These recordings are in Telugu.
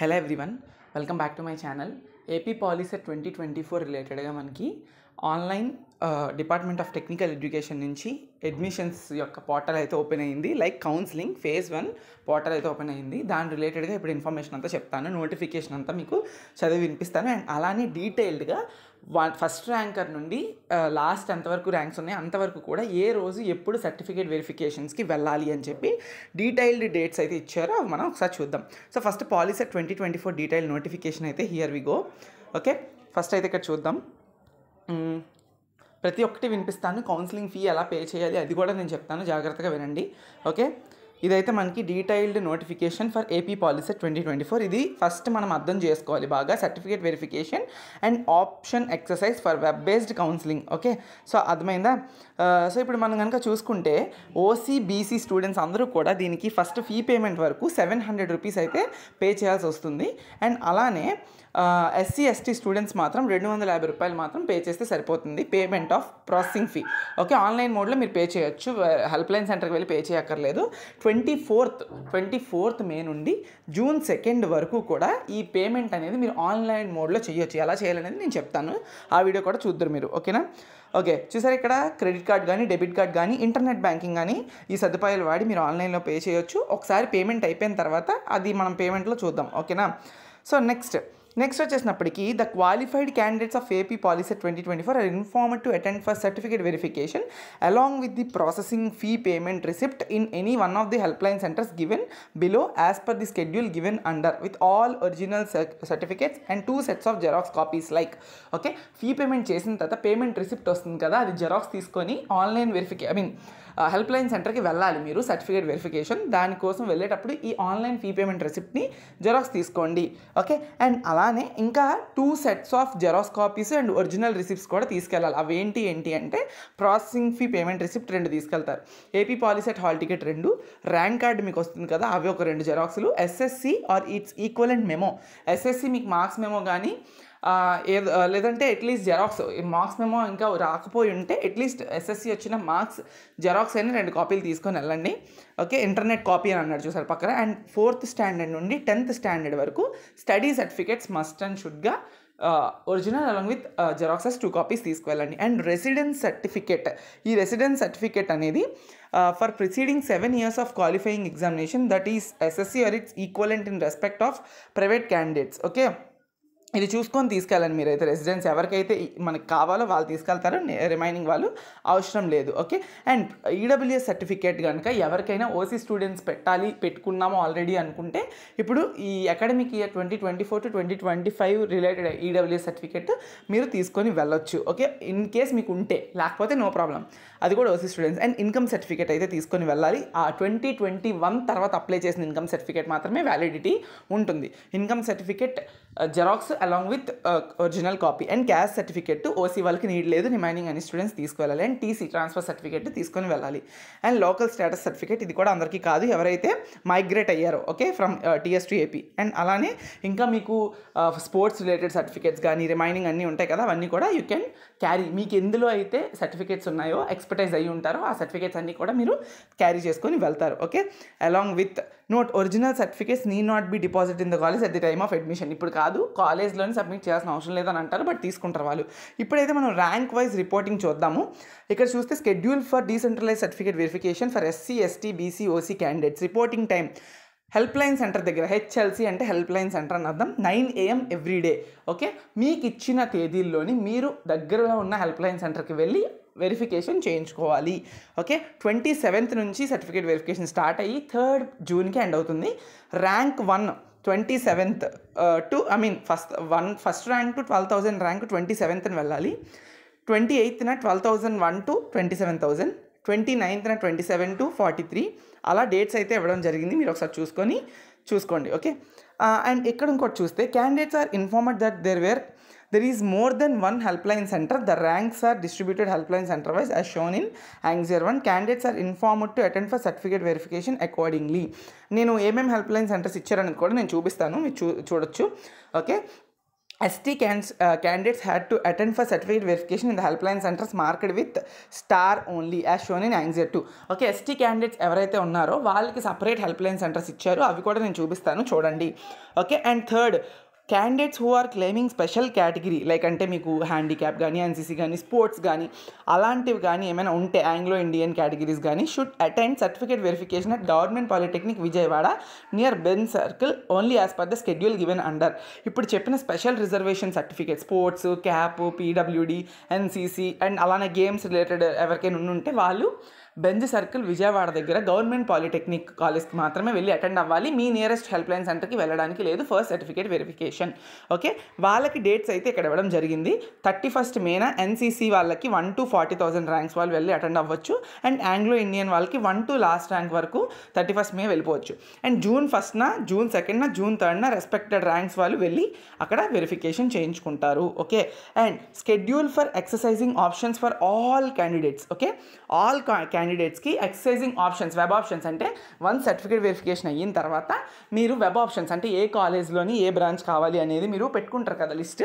Hello everyone, welcome back to my channel. AP Polycet 2024 రిలేటెడ్గా మనకి online department of technical education నుంచి అడ్మిషన్స్ యొక్క పోర్టల్ అయితే ఓపెన్ అయ్యింది. లైక్ కౌన్సిలింగ్ ఫేజ్ 1 పోర్టల్ అయితే ఓపెన్ అయ్యింది. దాని రిలేటెడ్గా ఇప్పుడు ఇన్ఫర్మేషన్ అంతా చెప్తాను, నోటిఫికేషన్ అంతా మీకు చదివి వినిపిస్తాను. అండ్ అలానే డీటెయిల్డ్గా ఫస్ట్ ర్యాంకర్ నుండి లాస్ట్ ఎంతవరకు ర్యాంక్స్ ఉన్నాయో అంతవరకు కూడా ఏ రోజు ఎప్పుడు సర్టిఫికేట్ వెరిఫికేషన్స్కి వెళ్ళాలి అని చెప్పి డీటెయిల్డ్ డేట్స్ అయితే ఇచ్చారో అవి మనం ఒకసారి చూద్దాం. So first Polycet 2024 detail notification అయితే here we go. Okay, first అయితే ఇక్కడ చూద్దాం. ప్రతి ఒక్కటి వినిపిస్తాను. కౌన్సిలింగ్ ఫీ ఎలా పే చేయాలి అది కూడా నేను చెప్తాను, జాగ్రత్తగా వినండి. ఓకే, ఇదైతే మనకి detailed notification for AP Polycet 2024. ఇది ఫస్ట్ మనం అర్థం చేసుకోవాలి బాగా. Certificate verification and option exercise for web based counselling. Okay, so అర్థమైందా? సో ఇప్పుడు మనం కనుక చూసుకుంటే ఓసీ బీసీ స్టూడెంట్స్ అందరూ కూడా దీనికి ఫస్ట్ ఫీ పేమెంట్ వరకు 700 రూపీస్ అయితే పే చేయాల్సి వస్తుంది. అండ్ అలానే ఎస్సీ ఎస్టీ స్టూడెంట్స్ మాత్రం 250 రూపాయలు మాత్రం పే చేస్తే సరిపోతుంది payment of processing fee. Okay, online మోడ్లో మీరు పే చేయొచ్చు, హెల్ప్ లైన్ సెంటర్కి వెళ్ళి పే చేయక్కర్లేదు. 24th మే నుండి జూన్ 2 వరకు కూడా ఈ పేమెంట్ అనేది మీరు ఆన్లైన్ మోడ్లో చేయొచ్చు. ఎలా చేయాలనేది నేను చెప్తాను, ఆ వీడియో కూడా చూద్దరు మీరు. ఓకేనా? ఓకే, చూసారు ఇక్కడ క్రెడిట్ కార్డ్ కానీ డెబిట్ కార్డ్ కానీ ఇంటర్నెట్ బ్యాంకింగ్ కానీ ఈ సదుపాయాలు వాడి మీరు ఆన్లైన్లో పే చేయొచ్చు. ఒకసారి పేమెంట్ అయిపోయిన తర్వాత అది మనం పేమెంట్లో చూద్దాం. ఓకేనా? సో నెక్స్ట్ వచ్చేసినప్పటికీ the qualified candidates of AP Polycet 2024 are informed to attend for certificate verification along with the processing fee payment receipt in any one of the helpline centres given below as per the schedule given under with all original certificates and 2 sets of xerox copies. Like okay, fee payment చేసిన తర్వాత పేమెంట్ రిసిప్ట్ వస్తుంది కదా, అది జెరాక్స్ తీసుకొని ఆన్లైన్ హెల్ప్ లైన్ సెంటర్కి వెళ్ళాలి మీరు సర్టిఫికేట్ వెరిఫికేషన్. దానికోసం వెళ్ళేటప్పుడు ఈ ఆన్లైన్ ఫీ పేమెంట్ రిసిప్ట్ని జెరాక్స్ తీసుకోండి. ఓకే, అండ్ అలానే ఇంకా 2 sets of xerox copies and original receipts కూడా తీసుకెళ్ళాలి. అవి ఏంటి అంటే ప్రాసెసింగ్ ఫీ పేమెంట్ రిసిప్ట్ 2 తీసుకెళ్తారు, AP Polycet hall ticket 2, rank card మీకు వస్తుంది కదా అవి ఒక 2 జెరాక్స్లు, SSC or its equivalent memo. SSC మీకు మార్క్స్ మెమో కానీ లేదంటే అట్లీస్ట్ జెరాక్స్ మార్క్స్ మెమో ఇంకా రాకపోయి ఉంటే అట్లీస్ట్ ఎస్ఎస్సి వచ్చిన మార్క్స్ జెరాక్స్ అయినా 2 కాపీలు తీసుకొని వెళ్ళండి. ఓకే, ఇంటర్నెట్ కాపీ అని అన్నాడు చూసారు పక్కన. అండ్ 4th స్టాండర్డ్ నుండి 10th స్టాండర్డ్ వరకు స్టడీ సర్టిఫికేట్స్ మస్ట్ అండ్ షుడ్గా original along with xeroxes 2 copies తీసుకువెళ్ళండి. అండ్ రెసిడెన్స్ సర్టిఫికేట్, ఈ రెసిడెన్స్ సర్టిఫికేట్ అనేది for preceding 7 years of qualifying examination that is SSC or its equivalent in respect of private candidates. Okay, ఇది చూసుకొని తీసుకెళ్ళండి మీరైతే. రెసిడెన్స్ ఎవరికైతే మనకు కావాలో వాళ్ళు తీసుకెళ్తారు, రిమైనింగ్ వాళ్ళు అవసరం లేదు. ఓకే, అండ్ ఈడబ్ల్యూఎస్ సర్టిఫికేట్ కనుక ఎవరికైనా ఓసీ స్టూడెంట్స్ పెట్టుకున్నామో ఆల్రెడీ అనుకుంటే ఇప్పుడు ఈ academic year 2024 to 2025 related EWS certificate మీరు తీసుకొని వెళ్ళొచ్చు. ఓకే, ఇన్ కేస్ మీకు ఉంటే, లేకపోతే నో ప్రాబ్లం, అది కూడా OC students. And income certificate అయితే తీసుకొని వెళ్ళాలి. ఆ 2021 తర్వాత అప్లై చేసిన ఇన్కమ్ సర్టిఫికేట్ మాత్రమే వ్యాలిడిటీ ఉంటుంది. Income certificate xerox along with original copy. And caste certificate OC వాళ్ళకి నీడ్ లేదు, రిమైనింగ్ అన్ని స్టూడెంట్స్ తీసుకువెళ్ళాలి. అండ్ టీసీ ట్రాన్స్ఫర్ సర్టిఫికేట్ తీసుకొని వెళ్ళాలి. అండ్ లోకల్ స్టేటస్ సర్టిఫికేట్, ఇది కూడా అందరికీ కాదు, ఎవరైతే మైగ్రేట్ అయ్యారో okay from TS to AP. And అలానే ఇంకా మీకు స్పోర్ట్స్ రిలేటెడ్ సర్టిఫికేట్స్ కానీ రిమైనింగ్ అన్నీ ఉంటాయి కదా, అవన్నీ కూడా యూ కెన్ క్యారీ. మీకు ఎందులో అయితే సర్టిఫికేట్స్ ఉన్నాయో ఎక్స్పర్టైజ్ అయ్యి ఉంటారో ఆ సర్టిఫికేట్స్ అన్నీ కూడా మీరు క్యారీ చేసుకొని వెళ్తారు. Okay, along with note original certificates need not be deposit in the college at the time of admission. ఇప్పుడు కాదు, కాలేజ్లోనే సబ్మిట్ చేయాల్సిన అవసరం లేదని అంటారు, బట్ తీసుకుంటారు వాళ్ళు. ఇప్పుడైతే మనం ర్యాంక్ వైజ్ రిపోర్టింగ్ చూద్దాము. ఇక్కడ చూస్తే schedule for decentralise certificate verification for SC ST BC OC candidates. Reporting time help line centre దగ్గర, హెచ్ఎల్సి అంటే హెల్ప్ లైన్ సెంటర్ అని అర్థం, 9 AM ఎవ్రీడే. ఓకే, మీకు ఇచ్చిన తేదీల్లోని మీరు దగ్గరలో ఉన్న హెల్ప్ లైన్ సెంటర్కి వెళ్ళి వెరిఫికేషన్ చేయించుకోవాలి. ఓకే, 27th నుంచి సర్టిఫికేట్ వెరిఫికేషన్ స్టార్ట్ అయ్యి 3rd జూన్కి ఎండ్ అవుతుంది. Rank 1 27th to first rank to 12,000 rank 27th వెళ్ళాలి. 28th 12,001 టు 27,000, 29th 27 to 43 అలా డేట్స్ అయితే ఇవ్వడం జరిగింది. మీరు ఒకసారి చూసుకోండి. ఓకే, అండ్ ఇక్కడ ఇంకోటి చూస్తే candidates are informed that there is more than one helpline center. The ranks are distributed helpline center wise as shown in Answer 1. Candidates are informed to attend for certificate verification accordingly. నేను ఏమేమి హెల్ప్ లైన్ సెంటర్స్ ఇచ్చారని కూడా నేను చూపిస్తాను, మీరు చూడొచ్చు. Okay, candidates had to attend for certificate verification in the helpline centers marked with star only as shown in Anxer 2. Okay, ST candidates ఎవరైతే ఉన్నారో వాళ్ళకి సపరేట్ హెల్ప్లైన్ సెంటర్స్ ఇచ్చారు, అవి కూడా నేను చూపిస్తాను చూడండి. Okay, and third, candidates who are claiming special category like అంటే మీకు హ్యాండిక్యాప్ కానీ ఎన్సీసీ కానీ స్పోర్ట్స్ కానీ అలాంటివి కానీ ఏమైనా ఉంటే ఆంగ్లో ఇండియన్ కేటగిరీస్ కానీ should attend certificate verification at government polytechnic Vijayawada near Ben circle only as per the schedule given under. ఇప్పుడు చెప్పిన special reservation certificate sports, cap, PWD, NCC and అలానే గేమ్స్ రిలేటెడ్ ఎవరికైనా ఉంటే వాళ్ళు బెంజ్ సర్కిల్ విజయవాడ దగ్గర గవర్నమెంట్ పాలిటెక్నిక్ కాలేజ్కి మాత్రమే వెళ్ళి అటెండ్ అవ్వాలి. మీ నియరెస్ట్ హెల్ప్లైన్ సెంటర్కి వెళ్ళడానికి లేదు ఫర్ సర్టిఫికేట్ వెరిఫికేషన్. ఓకే, వాళ్ళకి డేట్స్ అయితే ఇక్కడ ఇవ్వడం జరిగింది. 31st May ఎన్సీసీ వాళ్ళకి 1 to 40,000 ర్యాంక్స్ వాళ్ళు వెళ్ళి అటెండ్ అవ్వచ్చు. అండ్ ఆంగ్లో ఇండియన్ వాళ్ళకి 1 to లాస్ట్ ర్యాంక్ వరకు 31st May వెళ్ళిపోవచ్చు. And June 1st, June 2nd, June 3rd respected ranks వాళ్ళు వెళ్ళి అక్కడ వెరిఫికేషన్ చేయించుకుంటారు. Okay, and schedule for exercising options for all candidates. Okay, all క్యాండిడేట్స్కి ఎక్సర్సైజింగ్ ఆప్షన్స్, వెబ్ ఆప్షన్స్ అంటే వన్ సర్టిఫికేట్ వెరిఫికేషన్ అయిన తర్వాత మీరు వెబ్ ఆప్షన్స్ అంటే ఏ కాలేజ్లోని ఏ బ్రాంచ్ కావాలి అనేది మీరు పెట్టుకుంటారు కదా లిస్ట్,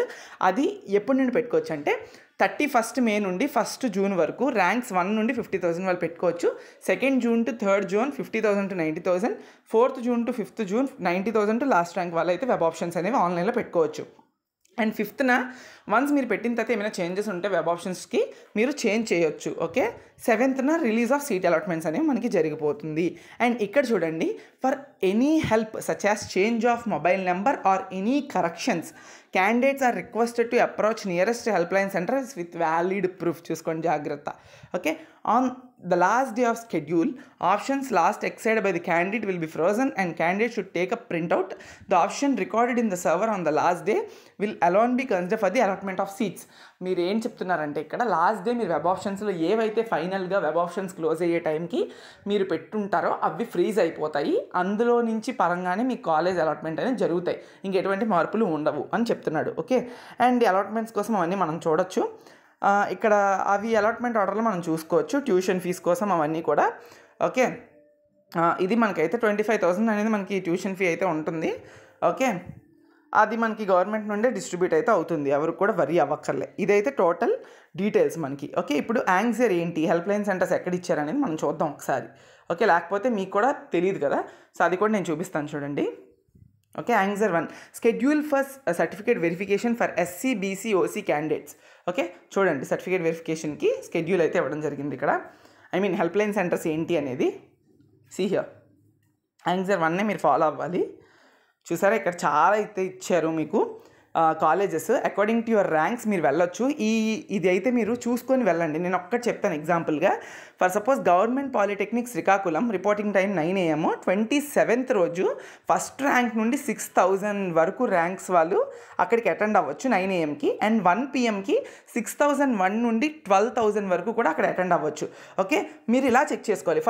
అది ఎప్పటి నుండి పెట్టుకోవచ్చు అంటే 31st May నుండి 1st June వరకు ర్యాంక్స్ 1 నుండి 50,000 వాళ్ళు పెట్టుకోవచ్చు. 2nd June to 3rd June 50,000 to 90,000, 4th June to 5th June 90,000 to last rank వాళ్ళు అయితే వెబ్ ఆప్షన్స్ అనేవి ఆన్లైన్లో పెట్టుకోవచ్చు. అండ్ 5th వన్స్ మీరు పెట్టిన తర్వాత ఏమైనా చేంజెస్ ఉంటే వెబ్ ఆప్షన్స్కి మీరు చేంజ్ చేయొచ్చు. Okay, 7th release of seat allotments అనేవి మనకి జరిగిపోతుంది. అండ్ ఇక్కడ చూడండి, for any help such as change of mobile number or any corrections candidates are requested to approach nearest helpline centres with valid proof. చూసుకోండి జాగ్రత్త. Okay, on the last day of schedule, options last exceeded by the candidate will be frozen and candidate should take a printout. The option recorded in the server on the last day will alone be considered for the allotment of seats. మీరు ఏం చెప్తున్నారంటే ఇక్కడ లాస్ట్ డే మీరు వెబ్ ఆప్షన్స్లో ఏవైతే ఫైనల్గా వెబ్ ఆప్షన్స్ క్లోజ్ అయ్యే టైంకి మీరు పెట్టుంటారో అవి ఫ్రీజ్ అయిపోతాయి, అందులో నుంచి పరంగానే మీ కాలేజ్ అలాట్మెంట్ అనేది జరుగుతాయి, ఇంకెటువంటి మార్పులు ఉండవు అని చెప్తున్నాడు. ఓకే, అండ్ అలాట్మెంట్స్ కోసం అవన్నీ మనం చూడొచ్చు. ఇక్కడ అవి అలాట్మెంట్ ఆర్డర్లో మనం చూసుకోవచ్చు, ట్యూషన్ ఫీజు కోసం అవన్నీ కూడా. ఓకే, ఇది మనకైతే 25,000 అనేది మనకి ట్యూషన్ ఫీ అయితే ఉంటుంది. ఓకే, అది మనకి గవర్నమెంట్ నుండే డిస్ట్రిబ్యూట్ అయితే అవుతుంది, ఎవరు కూడా వరీ అవ్వక్కర్లే. ఇదైతే టోటల్ డీటెయిల్స్ మనకి. ఓకే, ఇప్పుడు యాంగ్జర్ ఏంటి, హెల్ప్లైన్ సెంటర్స్ ఎక్కడ ఇచ్చారనేది మనం చూద్దాం ఒకసారి. ఓకే, లేకపోతే మీకు కూడా తెలియదు కదా, సో అది కూడా నేను చూపిస్తాను చూడండి. Okay, Anxer 1 schedule for certificate verification for SC, BC, OC candidates. Okay, చూడండి సర్టిఫికేట్ వెరిఫికేషన్కి స్కెడ్యూల్ అయితే ఇవ్వడం జరిగింది ఇక్కడ. ఐ మీన్ హెల్ప్లైన్ సెంటర్స్ ఏంటి అనేది. సీ హియర్, Anxer 1 మీరు ఫాలో అవ్వాలి. చూసారా, ఇక్కడ చాలా అయితే ఇచ్చారు మీకు colleges. According to your ranks మీరు వెళ్ళొచ్చు. ఇది అయితే మీరు చూసుకొని వెళ్ళండి. నేను ఒక్కటి చెప్తాను ఎగ్జాంపుల్గా. For suppose government polytechnic Srikakulam reporting time 9 AM, 27th రోజు ఫస్ట్ ర్యాంక్ నుండి 6,000 వరకు ర్యాంక్స్ వాళ్ళు అక్కడికి అటెండ్ అవ్వచ్చు 9 AMకి. అండ్ 1 PMకి 6,001 నుండి 12,000 వరకు కూడా అక్కడ అటెండ్ అవ్వచ్చు. ఓకే, మీరు ఇలా చెక్ చేసుకోవాలి.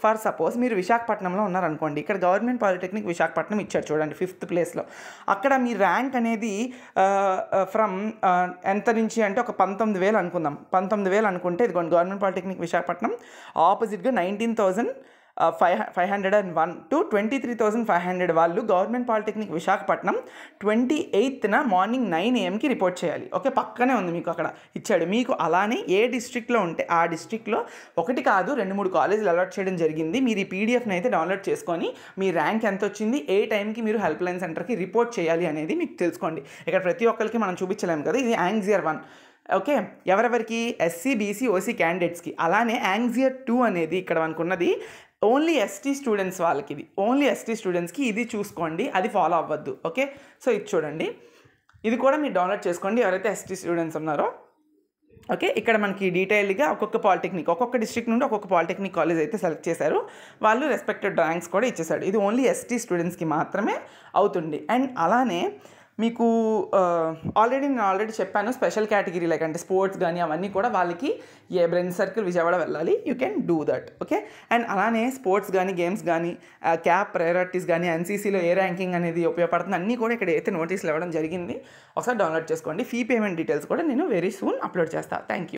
ఫర్ సపోజ్ మీరు విశాఖపట్నంలో ఉన్నారనుకోండి, ఇక్కడ గవర్నమెంట్ పాలిటెక్నిక్ విశాఖపట్నం ఇచ్చారు చూడండి 5th ప్లేస్లో. అక్కడ మీ ర్యాంక్ అనేది ఫ్రమ్ ఎంత నుంచి అంటే ఒక 19,000 అనుకుందాం. 19,000 అనుకుంటే ఇదిగోండి గవర్నమెంట్ పాలిటెక్నిక్ విశాఖపట్నం ఆపోజిట్గా 19,501 to 23,500 వాళ్ళు government polytechnic Visakhapatnam 28th morning 9 AMకి రిపోర్ట్ చేయాలి. ఓకే, పక్కనే ఉంది మీకు అక్కడ ఇచ్చాడు. మీకు అలానే ఏ డిస్ట్రిక్ట్లో ఉంటే ఆ డిస్ట్రిక్ట్లో ఒకటి కాదు 2-3 కాలేజీలు అలాట్ చేయడం జరిగింది. మీరు ఈ పీడిఎఫ్ని అయితే డౌన్లోడ్ చేసుకొని మీ ర్యాంక్ ఎంత వచ్చింది, ఏ టైంకి మీరు హెల్ప్ లైన్ సెంటర్కి రిపోర్ట్ చేయాలి అనేది మీకు తెలుసుకోండి. ఇక్కడ ప్రతి ఒక్కరికి మనం చూపించలేము కదా. ఇది Anxer 1. ఓకే, ఎవరెవరికి, ఎస్సీ, బీసీ, ఓసీ క్యాండిడేట్స్కి. అలానే Anxer 2 అనేది ఇక్కడ అనుకున్నది ఓన్లీ ఎస్టీ స్టూడెంట్స్ వాళ్ళకి. ఇది ఓన్లీ ఎస్టీ స్టూడెంట్స్కి, ఇది చూసుకోండి, అది ఫాలో అవ్వద్దు. ఓకే, సో ఇది చూడండి, ఇది కూడా మీరు డౌన్లోడ్ చేసుకోండి ఎవరైతే ఎస్టీ స్టూడెంట్స్ ఉన్నారో. ఓకే, ఇక్కడ మనకి డీటెయిల్గా ఒక్కొక్క డిస్ట్రిక్ట్ నుండి ఒక్కొక్క పాలిటెక్నిక్ కాలేజ్ అయితే సెలెక్ట్ చేశారు, వాళ్ళు రెస్పెక్టెడ్ ర్యాంక్స్ కూడా ఇచ్చేసాడు. ఇది ఓన్లీ ఎస్టీ స్టూడెంట్స్కి మాత్రమే అవుతుంది. అండ్ అలానే మీకు నేను ఆల్రెడీ చెప్పాను, స్పెషల్ కేటగిరీ లైక్ అంటే స్పోర్ట్స్ కానీ అవన్నీ కూడా వాళ్ళకి బెంజ్ సర్కిల్ విజయవాడ వెళ్ళాలి. You can do that. Okay, and అలానే స్పోర్ట్స్ కానీ గేమ్స్ కానీ క్యాప్ ప్రయారిటీస్ కానీ ఎన్సీసీలో ఏ ర్యాంకింగ్ అనేది ఉపయోగపడుతుంది అన్నీ కూడా ఇక్కడ అయితే నోటీసులు ఇవ్వడం జరిగింది. ఒకసారి డౌన్లోడ్ చేసుకోండి. ఫీ పేమెంట్ డీటెయిల్స్ కూడా నేను వెరీ సూన్ అప్లోడ్ చేస్తాను. Thank you.